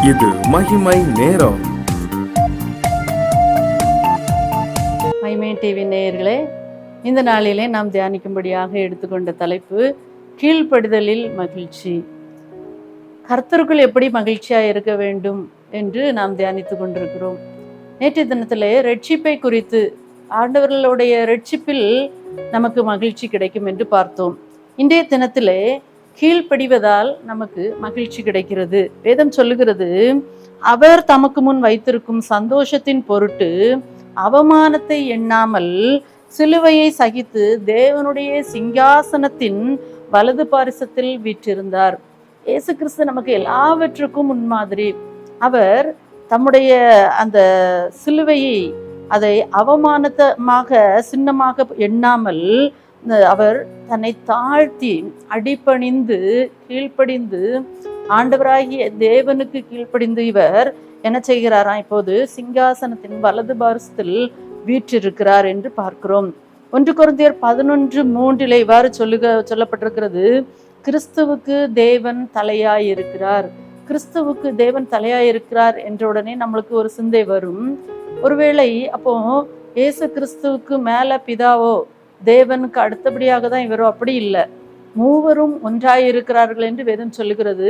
இது மகிமை நேரம். மகிமை டிவி நேயர்களே, இந்த நாளிலே நாம் தியானிக்கும்படியாக எடுத்துக்கொண்ட தலைப்பு கீழ்ப்படிதலில் மகிழ்ச்சி. கர்த்தருக்குள் எப்படி மகிழ்ச்சியாக இருக்க வேண்டும் என்று நாம் தியானித்து கொண்டிருக்கிறோம். நேற்றைய தினத்திலே ரட்சிப்பை குறித்து, ஆண்டவர்களுடைய ரட்சிப்பில் நமக்கு மகிழ்ச்சி கிடைக்கும் என்று பார்த்தோம். இன்றைய தினத்திலே கீழ்ப்படிவதால் நமக்கு மகிழ்ச்சி கிடைக்கிறது. வேதம் சொல்லுகிறது, அவர் தமக்கு முன் வைத்திருக்கும் சந்தோஷத்தின் பொருட்டு அவமானத்தை எண்ணாமல் சிலுவையை சகித்து தேவனுடைய சிங்காசனத்தின் வலது பாரிசத்தில் வீற்றிருந்தார். இயேசு கிறிஸ்து நமக்கு எல்லாவற்றுக்கும் முன்மாதிரி. அவர் தம்முடைய அந்த சிலுவையை அதை அவமானமாக சின்னமாக எண்ணாமல் அவர் தன்னை தாழ்த்தி அடிபணிந்து கீழ்ப்படிந்து ஆண்டவராகிய தேவனுக்கு கீழ்ப்படிந்து இவர் என்ன செய்கிறாராம்? இப்போது சிங்காசனத்தின் வலது பாரிசத்தில் வீற்றிருக்கிறார் என்று பார்க்கிறோம். 1 கொரிந்தியர் 11:3 இவ்வாறு சொல்லப்பட்டிருக்கிறது, கிறிஸ்துவுக்கு தேவன் தலையாய் இருக்கிறார். கிறிஸ்துவுக்கு தேவன் தலையாய் இருக்கிறார் என்ற உடனே நம்மளுக்கு ஒரு சிந்தை வரும். ஒருவேளை அப்போ இயேசு கிறிஸ்துவுக்கு மேல பிதாவோ தேவனுக்கு அடுத்தபடியாக தான் இவரோ? அப்படி இல்லை, மூவரும் ஒன்றாயிருக்கிறார்கள் என்று வேதம் சொல்லுகிறது.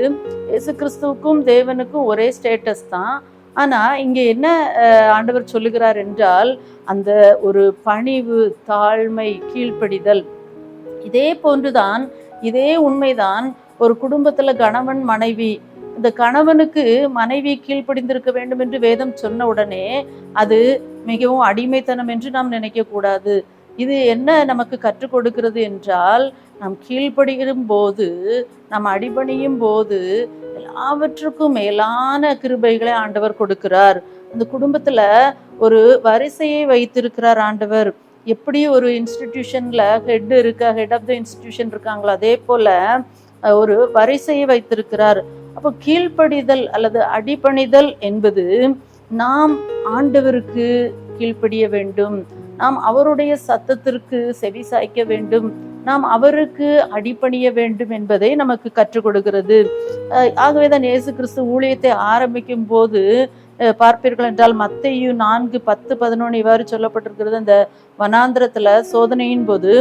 இயேசு கிறிஸ்துவுக்கும் தேவனுக்கும் ஒரே ஸ்டேட்டஸ் தான். ஆனா இங்க என்ன ஆண்டவர் சொல்லுகிறார் என்றால், அந்த ஒரு பணிவு, தாழ்மை, கீழ்ப்படிதல். இதே போன்றுதான், இதே உண்மைதான் ஒரு குடும்பத்துல கணவன் மனைவி. இந்த கணவனுக்கு மனைவி கீழ்ப்படிந்திருக்க வேண்டும் என்று வேதம் சொன்ன உடனே அது மிகவும் அடிமைத்தனம் என்று நாம் நினைக்க கூடாது. இது என்ன நமக்கு கற்றுக் கொடுக்கிறது என்றால், நாம் கீழ்ப்படியும் போது, நாம் அடிபணியும் போது எல்லாவற்றுக்கும் மேலான கிருபைகளை ஆண்டவர் கொடுக்கிறார். இந்த குடும்பத்துல ஒரு வரிசையை வைத்திருக்கிறார் ஆண்டவர். எப்படி ஒரு இன்ஸ்டிடியூஷன்ல ஹெட் ஆஃப் த இன்ஸ்டிடியூஷன் இருக்காங்களோ அதே போல ஒரு வரிசையை வைத்திருக்கிறார். அப்போ கீழ்ப்படிதல் அல்லது அடிபணிதல் என்பது, நாம் ஆண்டவருக்கு கீழ்ப்படிய வேண்டும், நாம் அவருடைய சத்தத்திற்கு செவி சாய்க்க வேண்டும், நாம் அவருக்கு அடிபணிய வேண்டும் என்பதை நமக்கு கற்றுக் கொடுக்கிறது. ஆகவேதான் இயேசு கிறிஸ்து ஊழியத்தை ஆரம்பிக்கும் போது பார்ப்பீர்கள் என்றால் மத்தேயு 4:10-11 இவ்வாறு சொல்லப்பட்டிருக்கிறது. அந்த வனாந்திரத்துல சோதனையின் போது,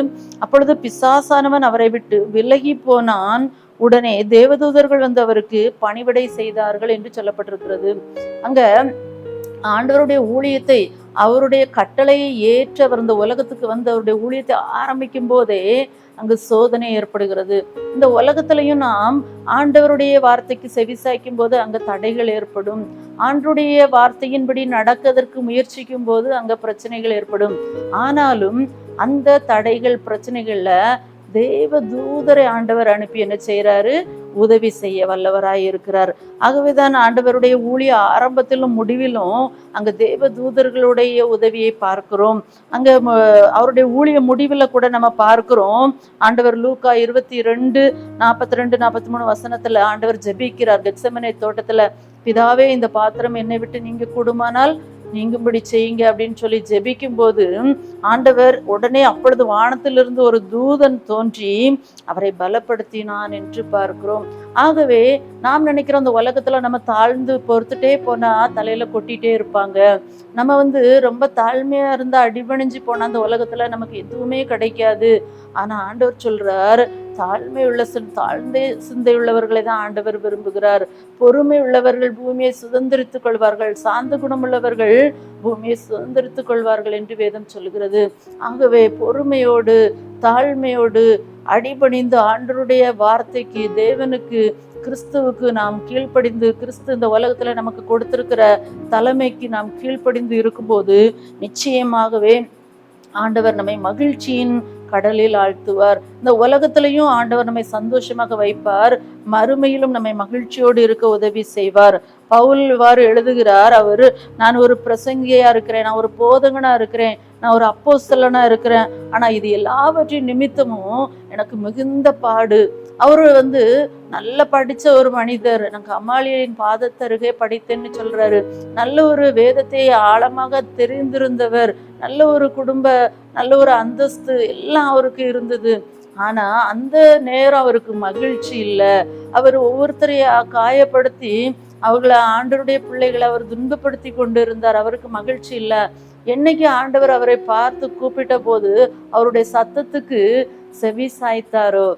அப்பொழுது பிசாசானவன் அவரை விட்டு விலகி போனான், உடனே தேவதூதர்கள் வந்து அவருக்கு பணிவிடை செய்தார்கள் என்று சொல்லப்பட்டிருக்கிறது. அங்க ஆண்டவருடைய ஊழியத்தை, அவருடைய கட்டளையை ஏற்று அவர் இந்த உலகத்துக்கு வந்து அவருடைய ஊழியத்தை ஆரம்பிக்கும் போதே அங்கு சோதனை ஏற்படுகிறது. இந்த உலகத்திலையும் நாம் ஆண்டவருடைய வார்த்தைக்கு செவிசாய்க்கும் போது அங்க தடைகள் ஏற்படும். ஆண்டவருடைய வார்த்தையின்படி நடக்கிறதற்கு முயற்சிக்கும் போது அங்க பிரச்சனைகள் ஏற்படும். ஆனாலும் அந்த தடைகள், பிரச்சனைகள்ல தேவ தூதரை ஆண்டவர் அனுப்பி என்ன செய்யறாரு? உதவி செய்ய வல்லவராய் இருக்கிறார். ஆகவேதான் ஆண்டவருடைய ஊழிய ஆரம்பத்திலும் முடிவிலும் அங்க தேவ தூதர்களுடைய உதவியை பார்க்கிறோம். அங்க அவருடைய ஊழிய முடிவுல கூட நம்ம பார்க்கிறோம். ஆண்டவர் லூக்கா 22:42-43 ஆண்டவர் ஜெபிக்கிறார் கெத்செமனே தோட்டத்துல, பிதாவே இந்த பாத்திரம் என்னை விட்டு நீங்க கூடுமானால் நீங்கும்படி செய்யுங்க அப்படின்னு சொல்லி ஜெபிக்கும் போது ஆண்டவர் உடனே அப்பொழுது வானத்திலிருந்து ஒரு தூதன் தோன்றி அவரை பலப்படுத்தினான் என்று பார்க்கிறோம். ஆகவே நாம் நினைக்கிறோம், இந்த உலகத்துல நம்ம தாழ்ந்து பொறுத்துட்டே போனா தலையில கொட்டிட்டே இருப்பாங்க, நம்ம ரொம்ப தாழ்மையா இருந்தா அடிபணிஞ்சு போனா அந்த உலகத்துல நமக்கு எதுவுமே கிடைக்காது. ஆனா ஆண்டவர் சொல்றார், தாழ்மை உள்ள தாழ்ந்த சிந்தை உள்ளவர்களை தான் ஆண்டவர் விரும்புகிறார். பொறுமை உள்ளவர்கள் பூமியை சுதந்திரித்துக் கொள்வார்கள், சாந்த குணம் உள்ளவர்கள் பூமியை சுதந்திரித்துக் கொள்வார்கள் என்று வேதம் சொல்கிறது. ஆகவே பொறுமையோடு, தாழ்மையோடு, அடிபணிந்து ஆண்டவருடைய வார்த்தைக்கு, தேவனுக்கு, கிறிஸ்துவுக்கு நாம் கீழ்ப்படிந்து, கிறிஸ்து இந்த உலகத்துல நமக்கு கொடுத்திருக்கிற தலைமைக்கு நாம் கீழ்ப்படிந்து இருக்கும்போது நிச்சயமாகவே ஆண்டவர் நம்மை மகிழ்ச்சியின் கடலில் ஆழ்த்துவார். இந்த உலகத்திலையும் ஆண்டவர் நம்மை சந்தோஷமாக வைப்பார், மறுமையிலும் நம்மை மகிழ்ச்சியோடு இருக்க உதவி செய்வார். பவுல் இவ்வாறு எழுதுகிறார், நான் ஒரு பிரசங்கியா இருக்கிறேன், நான் ஒரு போதகனா இருக்கிறேன், நான் ஒரு அப்போஸ்தலனா இருக்கிறேன், ஆனா இது எல்லாவற்றின் நிமித்தமும் எனக்கு மிகுந்த பாடு. அவரு நல்ல படிச்ச ஒரு மனிதர், நான் கமாலியின் பாதத்தருகே படித்தேன்னு சொல்றாரு. நல்ல ஒரு வேதத்தை ஆழமாக தெரிந்திருந்தவர், நல்ல ஒரு குடும்ப, நல்ல ஒரு அந்தஸ்து எல்லாம் அவருக்கு இருந்தது. ஆனா அந்த நேரம் அவருக்கு மகிழ்ச்சி இல்லை. அவர் ஒவ்வொருத்தரையா காயப்படுத்தி அவர்களை ஆண்டவருடைய பிள்ளைகளை அவர் துன்பப்படுத்தி கொண்டு இருந்தார். அவருக்கு மகிழ்ச்சி இல்லை. என்னைக்கு ஆண்டவர் அவரை பார்த்து கூப்பிட்ட போது அவருடைய சத்தத்துக்கு செவி சாய்த்தாரோ,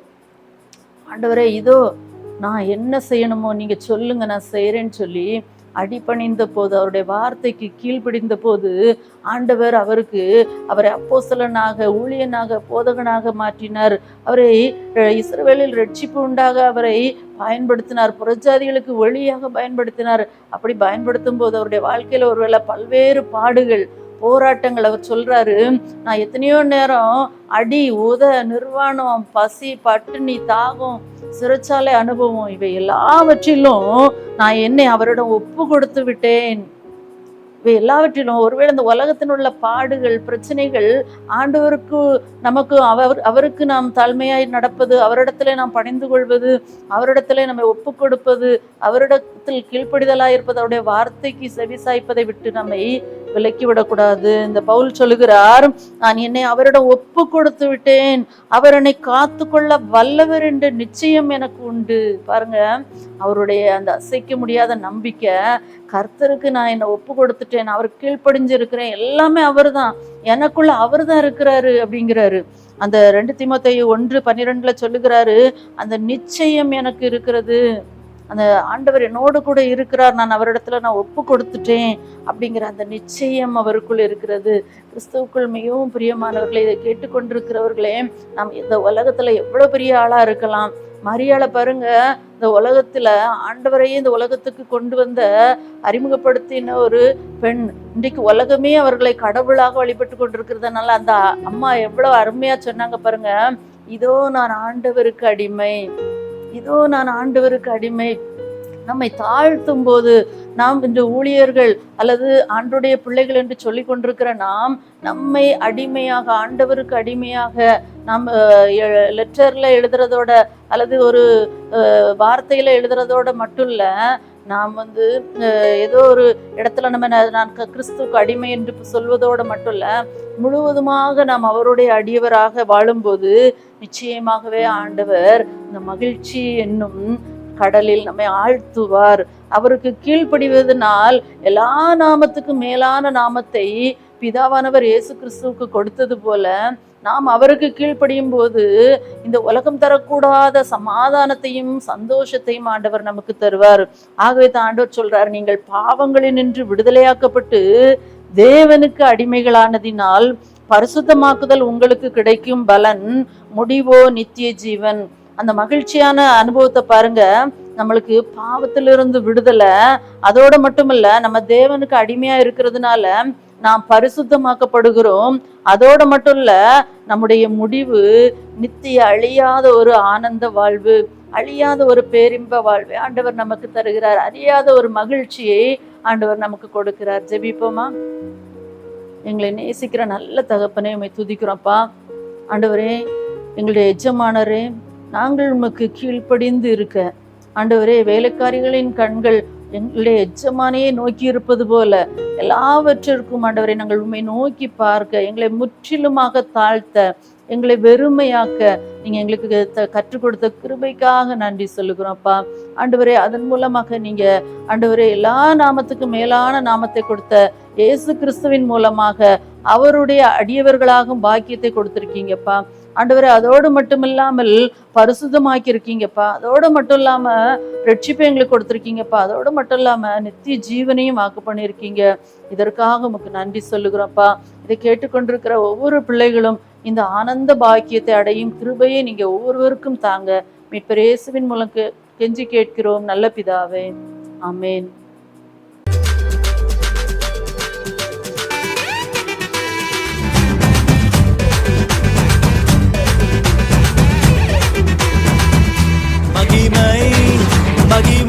ஆண்டவரே இதோ நான் என்ன செய்யணுமோ நீங்க சொல்லுங்க, நான் செய்யறேன்னு சொல்லி அடிபணிந்த போது, அவருடைய வார்த்தைக்கு கீழ்ப்படிந்த போது ஆண்டவர் அவரை அப்போஸ்தலனாக, ஊழியனாக, போதகனாக மாற்றினார். அவரை இஸ்ரவேலில் ரட்சிப்பு உண்டாக அவரை பயன்படுத்தினார். புறஜாதிகளுக்கு ஒளியாக பயன்படுத்தினார். அப்படி பயன்படுத்தும் போது அவருடைய வாழ்க்கையில ஒருவேளை பல்வேறு பாடுகள், போராட்டங்கள், அவர் சொல்றாரு, நான் எத்தனையோ நேரம் அடி, உத, நிர்வாணம், பசி, பட்டினி, தாகம், சிறைச்சாலை அனுபவம், இவை எல்லாவற்றிலும் நான் என்னை அவரிடம் ஒப்பு கொடுத்து விட்டேன். இவை எல்லாவற்றிலும் ஒருவேளை இந்த உலகத்தில் உள்ள பாடுகள், பிரச்சனைகள், ஆண்டவருக்கு நமக்கு அவருக்கு நாம் தாழ்மையாய் நடப்பது, அவரிடத்துல நாம் பணிந்து கொள்வது, அவரிடத்துல நம்மை ஒப்பு கொடுப்பது, அவரிடத்தில் கீழ்ப்படிதலாய் இருப்பது, அவருடைய வார்த்தைக்கு செவி சாய்ப்பதை விட்டு நம்மை விலக்கி விடக்கூடாது. இந்த பவுல் சொல்லுகிறார், நான் என்னை அவரிடம் ஒப்பு கொடுத்து விட்டேன், அவர் என்னை காத்து கொள்ள வல்லவர் என்ற நிச்சயம் எனக்கு உண்டு. பாருங்க, அவருடைய அந்த அசைக்க முடியாத நம்பிக்கை, கர்த்தருக்கு நான் என்னை ஒப்பு கொடுத்துட்டேன், அவர் கீழ்ப்படிஞ்சிருக்கிறேன், எல்லாமே அவர் தான், எனக்குள்ள அவர் தான் இருக்கிறாரு அப்படிங்கிறாரு. அந்த 2 தீமோத்தேயு 1:12 சொல்லுகிறாரு, அந்த நிச்சயம் எனக்கு இருக்கிறது, அந்த ஆண்டவர் என்னோடு கூட இருக்கிறார், நான் அவரிடத்துல நான் ஒப்பு கொடுத்துட்டேன் அப்படிங்கிற அந்த நிச்சயம் அவருக்குள் இருக்கிறது. கிறிஸ்துவுக்குள் மிகவும் பிரியமானவர்களே, இதை கேட்டுக்கொண்டிருக்கிறவர்களே, நாம் இந்த உலகத்துல எவ்வளவு பெரிய ஆளா இருக்கலாம். மரியாளை பாருங்க, இந்த உலகத்துல ஆண்டவரையே இந்த உலகத்துக்கு கொண்டு வந்த, அறிமுகப்படுத்தின ஒரு பெண். இன்றைக்கு உலகமே அவர்களை கடவுளாக வழிபட்டு கொண்டிருக்கிறதுனால அந்த அம்மா எவ்வளவு அருமையா சொன்னாங்க பாருங்க, இதோ நான் ஆண்டவருக்கு அடிமை, இதோ நான் ஆண்டவருக்கு அடிமை. நம்மை தாழ்த்தும் போது, நாம் இன்று ஊழியர்கள் அல்லது ஆண்டவருடைய பிள்ளைகள் என்று சொல்லி கொண்டிருக்கிற நாம் நம்மை அடிமையாக, ஆண்டவருக்கு அடிமையாக, நாம் லெட்டர்ல எழுதுறதோட அல்லது ஒரு வார்த்தையில எழுதுறதோட மட்டும் இல்ல, நாம் ஏதோ ஒரு இடத்துல நான் கிறிஸ்துவுக்கு அடிமை என்று சொல்வதோடு மட்டும் இல்ல, முழுவதுமாக நாம் அவருடைய அடியவராக வாழும்போது நிச்சயமாகவே ஆண்டவர் இந்த மகிழ்ச்சி என்னும் கடலில் நம்மை ஆழ்த்துவார். அவருக்கு கீழ்ப்படிவதனால் எல்லா நாமத்துக்கும் மேலான நாமத்தை பிதாவானவர் இயேசு கிறிஸ்துவுக்கு கொடுத்தது போல, நாம் அவருக்கு கீழ்ப்படியும் போது இந்த உலகம் தரக்கூடாத சமாதானத்தையும் சந்தோஷத்தையும் ஆண்டவர் நமக்கு தருவார். ஆகவே தான் ஆண்டவர் சொல்றார், நீங்கள் பாவங்களினின்று விடுதலையாக்கப்பட்டு தேவனுக்கு அடிமைகளானதினால் பரிசுத்தமாக்குதல் உங்களுக்கு கிடைக்கும் பலன், முடிவோ நித்திய ஜீவன். அந்த மகிழ்ச்சியான அனுபவத்தை பாருங்க, நம்மளுக்கு பாவத்திலிருந்து விடுதலை, அதோட மட்டுமல்ல நம்ம தேவனுக்கு அடிமையா இருக்கிறதுனால நாம் பரிசுத்தமாக்கப்படுகிறோம். அதோட மட்டும் இல்ல, நம்முடைய முடிவு நித்திய அழியாத ஒரு ஆனந்த வாழ்வு, அழியாத ஒரு பேரின்ப வாழ்வை ஆண்டவர் நமக்கு தருகிறார். அறியாத ஒரு மகிழ்ச்சியை ஆண்டவர் நமக்கு கொடுக்கிறார். ஜெபிப்போமா? எங்களை நேசிக்கிற நல்ல தகப்பனே, உம்மை துதிக்கிறோம்ப்பா. ஆண்டவரே, எங்களுடைய எஜமானரே, நாங்கள் உமக்கு கீழ்ப்படிந்து இருக்க, ஆண்டவரே, வேலைக்காரிகளின் கண்கள் எங்களுடைய எஜமானையே நோக்கி இருப்பது போல எல்லாவற்றிற்கும் ஆண்டவரை நாங்கள் உண்மை நோக்கி பார்க்க, எங்களை முற்றிலுமாக தாழ்த்த, எங்களை வெறுமையாக்க நீங்க எங்களுக்கு கற்றுக் கொடுத்த கிருபைக்காக நன்றி சொல்லுகிறோம்ப்பா. ஆண்டவரே, அதன் மூலமாக நீங்க ஆண்டவரே எல்லா நாமத்துக்கும் மேலான நாமத்தை கொடுத்த இயேசு கிறிஸ்துவின் மூலமாக அவருடைய அடியவர்களாகும் பாக்கியத்தை கொடுத்திருக்கீங்கப்பா. ஆண்டவரே, அதோடு மட்டும் இல்லாமல் பரிசுத்தமாக்கி இருக்கீங்கப்பா. அதோடு மட்டும் இல்லாம ரட்சிப்பை எங்களுக்கு கொடுத்துருக்கீங்கப்பா. அதோடு மட்டும் இல்லாம நித்திய ஜீவனையும் வாக்கு பண்ணியிருக்கீங்க. இதற்காக உமக்கு நன்றி சொல்லுகிறோம்ப்பா. இதை கேட்டுக்கொண்டிருக்கிற ஒவ்வொரு பிள்ளைகளும் இந்த ஆனந்த பாக்கியத்தை அடையும் கிருபையை நீங்க ஒவ்வொருவருக்கும் தாங்க. மீட்பர் இயேசுவின் மூலம் கெஞ்சி கேட்கிறோம் நல்ல பிதாவே, ஆமேன். மகிமை